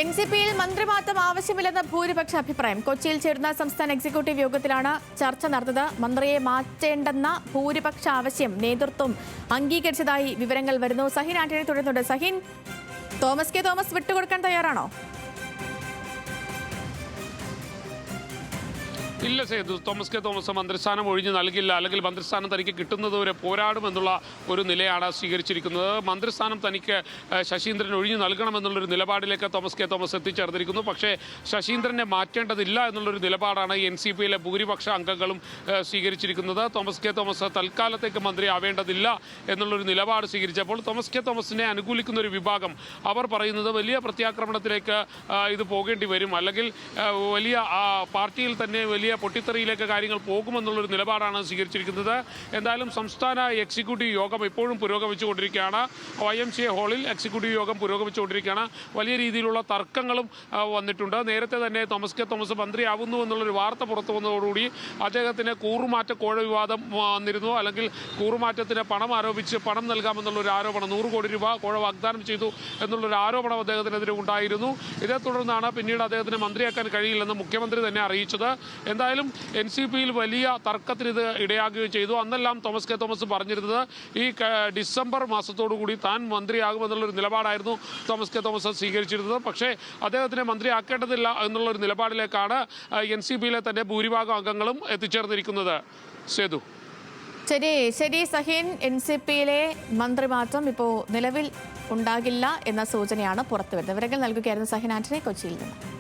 എൻസിപിയിൽ മന്ത്രിമാറ്റം ആവശ്യമില്ലെന്ന ഭൂരിപക്ഷ അഭിപ്രായം. കൊച്ചിയിൽ ചേർന്ന സംസ്ഥാന എക്സിക്യൂട്ടീവ് യോഗത്തിലാണ് ചർച്ച നടന്നത്. മന്ത്രിയെ മാറ്റേണ്ടെന്ന ഭൂരിപക്ഷ ആവശ്യം നേതൃത്വം അംഗീകരിച്ചതായി വിവരങ്ങൾ വരുന്നു. സഹിൻ ആന്റണി തുടരുന്നുണ്ട്. സഹിൻ, തോമസ് കെ തോമസ് വിട്ടുകൊടുക്കാൻ തയ്യാറാണോ? ഇല്ല സേതു, തോമസ് കെ തോമസ് മന്ത്രിസ്ഥാനം ഒഴിഞ്ഞു നൽകില്ല, അല്ലെങ്കിൽ മന്ത്രിസ്ഥാനം തനിക്ക് കിട്ടുന്നതുവരെ പോരാടുമെന്നുള്ള ഒരു നിലയാണ് സ്വീകരിച്ചിരിക്കുന്നത്. മന്ത്രിസ്ഥാനം തനിക്ക് ശശീന്ദ്രൻ ഒഴിഞ്ഞു നൽകണമെന്നുള്ളൊരു നിലപാടിലേക്ക് തോമസ് കെ തോമസ് എത്തിച്ചേർന്നിരിക്കുന്നു. പക്ഷേ ശശീന്ദ്രനെ മാറ്റേണ്ടതില്ല എന്നുള്ളൊരു നിലപാടാണ് NCPയിലെ ഭൂരിപക്ഷ അംഗങ്ങളും സ്വീകരിച്ചിരിക്കുന്നത്. തോമസ് കെ തോമസ് തൽക്കാലത്തേക്ക് മന്ത്രി ആവേണ്ടതില്ല എന്നുള്ളൊരു നിലപാട് സ്വീകരിച്ചപ്പോൾ തോമസ് കെ തോമസിനെ അനുകൂലിക്കുന്ന ഒരു വിഭാഗം അവർ പറയുന്നത് വലിയ പ്രത്യാക്രമണത്തിലേക്ക് ഇത് പോകേണ്ടി വരും, അല്ലെങ്കിൽ വലിയ പാർട്ടിയിൽ തന്നെ വലിയ പൊട്ടിത്തെറിയിലേക്ക് കാര്യങ്ങൾ പോകുമെന്നുള്ളൊരു നിലപാടാണ് സ്വീകരിച്ചിരിക്കുന്നത്. എന്തായാലും സംസ്ഥാന എക്സിക്യൂട്ടീവ് യോഗം ഇപ്പോഴും പുരോഗമിച്ചുകൊണ്ടിരിക്കുകയാണ്. YMCA ഹാളിൽ എക്സിക്യൂട്ടീവ് യോഗം പുരോഗമിച്ചുകൊണ്ടിരിക്കുകയാണ്. വലിയ രീതിയിലുള്ള തർക്കങ്ങളും വന്നിട്ടുണ്ട്. നേരത്തെ തന്നെ തോമസ് കെ തോമസ് മന്ത്രിയാവുന്നു എന്നുള്ളൊരു വാർത്ത പുറത്തു വന്നതോടുകൂടി അദ്ദേഹത്തിന് കൂറുമാറ്റ കോഴ വിവാദം വന്നിരുന്നു, അല്ലെങ്കിൽ കൂറുമാറ്റത്തിന് പണം ആരോപിച്ച് പണം നൽകാമെന്നുള്ളൊരു ആരോപണം, 100 കോടി രൂപ കോഴ വാഗ്ദാനം ചെയ്തു എന്നുള്ളൊരു ആരോപണം അദ്ദേഹത്തിനെതിരെ ഉണ്ടായിരുന്നു. ഇതേ തുടർന്നാണ് പിന്നീട് അദ്ദേഹത്തിന് മന്ത്രിയാക്കാൻ കഴിയില്ലെന്ന് മുഖ്യമന്ത്രി തന്നെ അറിയിച്ചത്. എന്തായാലും NCPയിൽ വലിയ തർക്കത്തിന് ഇത് ഇടയാക്കുകയും ചെയ്തു. അന്നെല്ലാം തോമസ് കെ തോമസ് പറഞ്ഞിരുന്നത് ഈ ഡിസംബർ മാസത്തോടുകൂടി താൻ മന്ത്രിയാകുമെന്നുള്ളൊരു നിലപാടായിരുന്നു തോമസ് കെ തോമസ് സ്വീകരിച്ചിരുന്നത്. പക്ഷേ അദ്ദേഹത്തിനെ മന്ത്രിയാക്കേണ്ടതില്ല എന്നുള്ളൊരു നിലപാടിലേക്കാണ് NCPയിലെ തന്നെ ഭൂരിഭാഗം അംഗങ്ങളും എത്തിച്ചേർന്നിരിക്കുന്നത്. സേതു, ശരി സഹിൻ, NCPയിലെ മന്ത്രിമാറ്റം ഇപ്പോൾ നിലവിൽ ഉണ്ടാകില്ല എന്ന സൂചനയാണ് പുറത്തുവരുന്നത്. വിവരങ്ങൾ നൽകുകയായിരുന്നു സഹിൻ ആന്റണി കൊച്ചിയിൽ നിന്ന്.